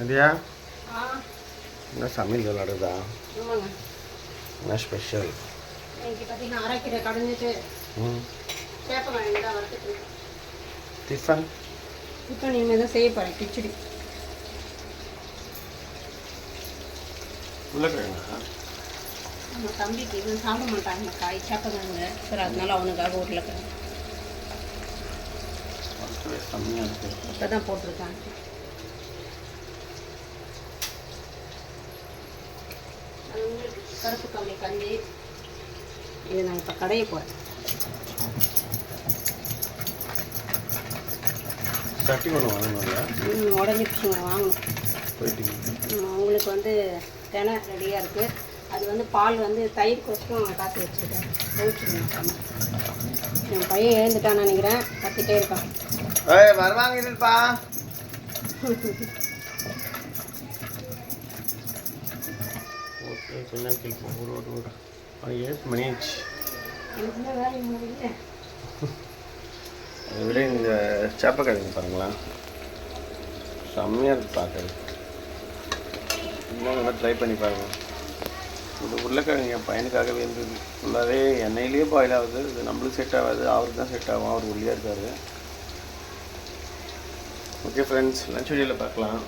சரியா? என்ன சமையல் விளாடுதா? என்ன ஸ்பெஷல்? இன்னைக்கு பார்த்தீங்கன்னா அரைக்கீரை கடைஞ்சிட்டு சேப்பங்கிழங்கு தான் வறுத்துட்டு டிஃபன் இனிமேல் தான் செய்ய போகிறேன். கிச்சடி. உருளைக்கிழங்கா? நம்ம தம்பிக்கு இது சாப்பிட மாட்டாங்க காய் சேப்பங்கிழங்கு. சரி, அதனால அவனுக்காக உருளைக்கிழங்கு செம்மையாக இருக்குது. இப்போ தான் போட்டிருக்காங்க. கருப்பு கம்பி கஞ்சி. இது நான் இப்போ கடைய போகிறேன். சட்டி ஒன்று வாங்கணும்ல? உடஞ்சி வாங்கணும். போயிட்டீங்க. அவங்களுக்கு வந்து தினை ரெடியாக இருக்குது. அது வந்து பால் வந்து தயிர் கோசம் காற்று வச்சுருக்கேன். கழிச்சுருங்க. என் பையன் எழுந்துட்டான்னு நினைக்கிறேன். கத்திட்டே இருக்கான். வருவாங்க இருப்பா. ஓகே, கொஞ்ச நேரம் கேட்போம். ஒரு 7 மணி ஆச்சு. அதை விட இந்த சேப்பக்கிழங்கு பாருங்களேன், செம்மையாக இருக்குது பார்க்குறது. இன்னும் நல்லா ட்ரை பண்ணி பாருங்கள். இது உருளைக்கிழங்கு என் பையனுக்காகவே இருந்தது. ஃபுல்லாகவே எண்ணெயிலேயே பாயில் ஆகுது. இது நம்மளுக்கு செட் ஆகாது, அவருக்கு தான் செட் ஆகும். அவர் ஒல்லியாக இருக்கார். ஓகே ஃப்ரெண்ட்ஸ், லன்ச் வீடியோவில் பார்க்கலாம்.